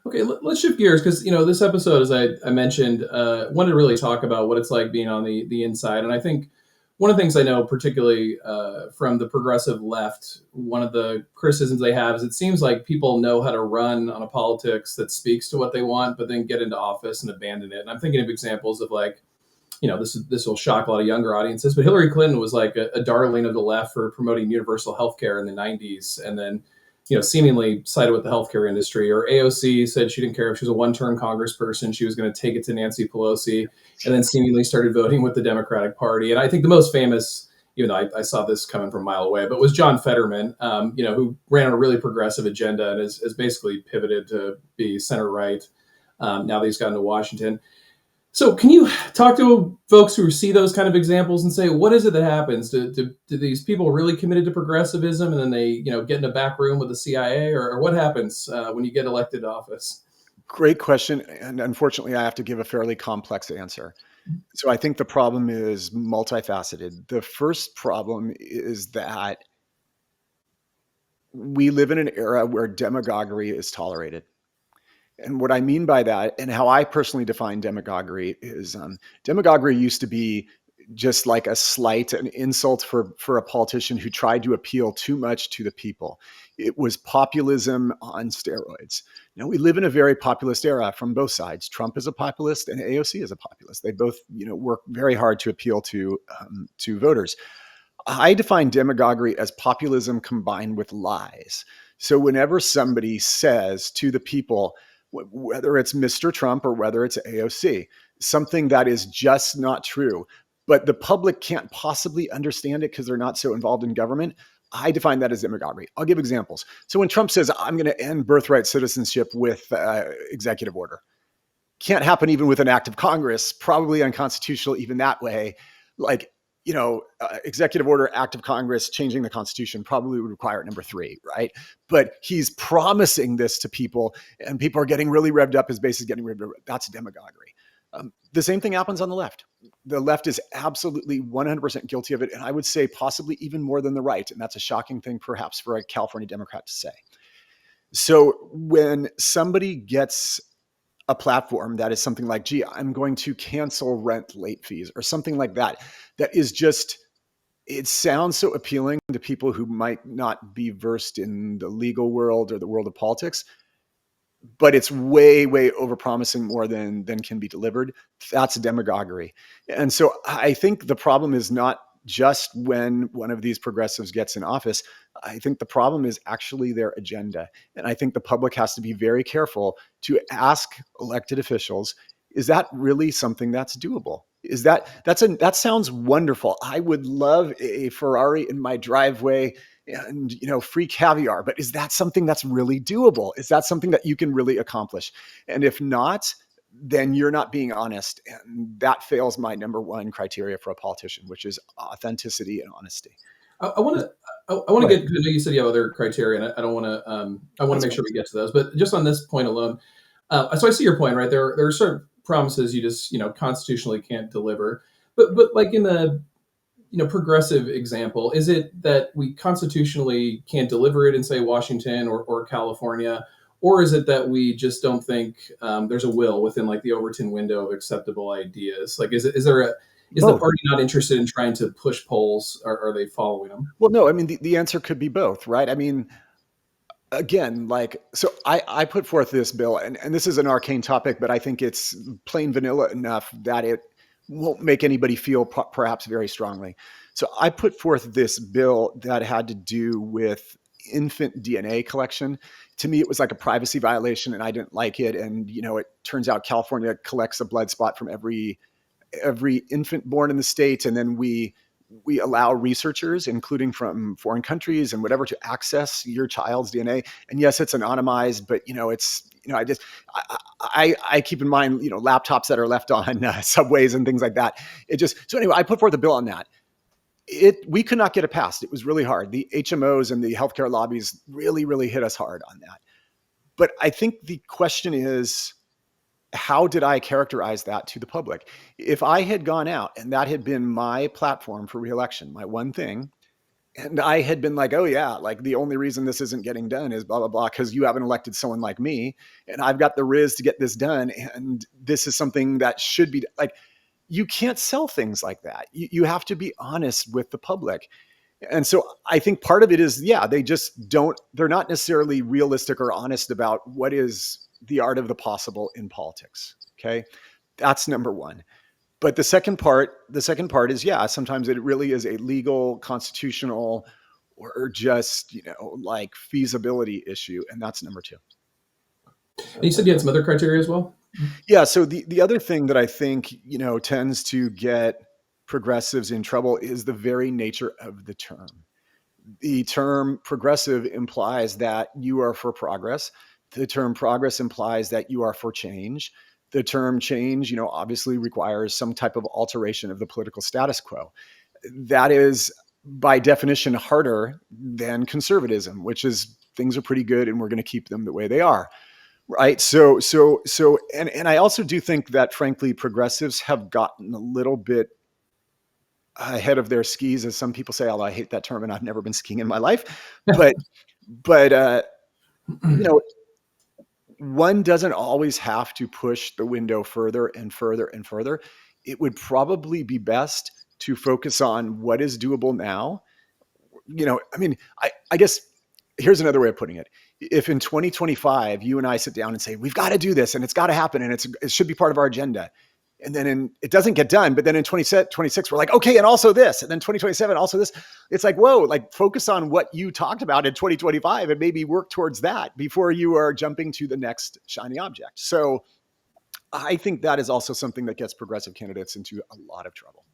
Okay, let's shift gears because this episode, as I mentioned, wanted to really talk about what it's like being on the inside, and I think one of the things I know, particularly from the progressive left, one of the criticisms they have is it seems like people know how to run on a politics that speaks to what they want, but then get into office and abandon it. And I'm thinking of examples of like, this will shock a lot of younger audiences, but Hillary Clinton was like a darling of the left for promoting universal health care in the 90s, and then seemingly sided with the healthcare industry. Or AOC said she didn't care if she was a one-term congressperson, she was going to take it to Nancy Pelosi, and then seemingly started voting with the Democratic Party. And I think the most famous, even though I saw this coming from a mile away, but was John Fetterman, who ran on a really progressive agenda and has basically pivoted to be center right now that he's gotten to Washington. So can you talk to folks who see those kind of examples and say, what is it that happens? Do these people really committed to progressivism and then they, get in a back room with the CIA, or what happens when you get elected to office? Great question. And unfortunately, I have to give a fairly complex answer. So I think the problem is multifaceted. The first problem is that we live in an era where demagoguery is tolerated. And what I mean by that, and how I personally define demagoguery, is demagoguery used to be just like a slight, an insult for a politician who tried to appeal too much to the people. It was populism on steroids. Now we live in a very populist era from both sides. Trump is a populist and AOC is a populist. They both, work very hard to appeal to voters. I define demagoguery as populism combined with lies. So whenever somebody says to the people, whether it's Mr. Trump or whether it's AOC, something that is just not true, but the public can't possibly understand it because they're not so involved in government, I define that as demagoguery. I'll give examples. So when Trump says, I'm going to end birthright citizenship with executive order, can't happen even with an act of Congress, probably unconstitutional even that way. Like, executive order, act of Congress, changing the Constitution probably would require number 3, right? But he's promising this to people, and people are getting really revved up. His base is getting revved up. That's demagoguery. The same thing happens on the left. The left is absolutely 100% guilty of it, and I would say possibly even more than the right. And that's a shocking thing, perhaps, for a California Democrat to say. So when somebody gets a platform that is something like, gee, I'm going to cancel rent late fees or something like that, that is just, it sounds so appealing to people who might not be versed in the legal world or the world of politics, but it's way, way overpromising more than can be delivered. That's demagoguery. And so I think the problem is not just when one of these progressives gets in office. I think the problem is actually their agenda. And I think the public has to be very careful to ask elected officials, is that really something that's doable? That sounds wonderful. I would love a Ferrari in my driveway and, free caviar, but is that something that's really doable? Is that something that you can really accomplish? And if not, then you're not being honest. And that fails my number one criteria for a politician, which is authenticity and honesty. I want to get, I know you said you have other criteria, and I don't want to, I want to make sure we get to those, but just on this point alone. So I see your point, right? There are certain promises you just, constitutionally can't deliver, but like in the, progressive example, is it that we constitutionally can't deliver it in, say, Washington or California? Or is it that we just don't think there's a will within like the Overton window of acceptable ideas? Like, is the party not interested in trying to push polls, or are they following them? Well, no, I mean, the answer could be both, right? I mean, again, so I put forth this bill, and this is an arcane topic, but I think it's plain vanilla enough that it won't make anybody feel perhaps very strongly. So I put forth this bill that had to do with infant DNA collection. To me, it was like a privacy violation, and I didn't like it. And it turns out California collects a blood spot from every infant born in the state, and then we allow researchers, including from foreign countries and whatever, to access your child's DNA. And yes, it's anonymized, but it's I keep in mind laptops that are left on subways and things like that. So anyway, I put forth a bill on that. We could not get it passed. It was really hard. The HMOs and the healthcare lobbies really, really hit us hard on that. But I think the question is, how did I characterize that to the public? If I had gone out and that had been my platform for reelection, my one thing, And I had been like, oh yeah, like the only reason this isn't getting done is blah, blah, blah, because you haven't elected someone like me. And I've got the riz to get this done. And this is something that should be like, you can't sell things like that. You have to be honest with the public. And so I think part of it is, yeah, they're not necessarily realistic or honest about what is the art of the possible in politics. Okay. That's number one. But the second part is, yeah, sometimes it really is a legal, constitutional, or just, like feasibility issue. And that's number two. And you said you had some other criteria as well. Yeah. So the other thing that I think, tends to get progressives in trouble is the very nature of the term. The term progressive implies that you are for progress. The term progress implies that you are for change. The term change, obviously requires some type of alteration of the political status quo. That is, by definition, harder than conservatism, which is things are pretty good and we're going to keep them the way they are. Right. And I also do think that, frankly, progressives have gotten a little bit ahead of their skis, as some people say, although I hate that term and I've never been skiing in my life. But one doesn't always have to push the window further and further and further. It would probably be best to focus on what is doable now. I guess here's another way of putting it. If in 2025, you and I sit down and say, we've got to do this and it's got to happen and it should be part of our agenda. And then it doesn't get done. But then in 2026, we're like, okay, and also this. And then 2027, also this. It's like, whoa, like focus on what you talked about in 2025 and maybe work towards that before you are jumping to the next shiny object. So I think that is also something that gets progressive candidates into a lot of trouble.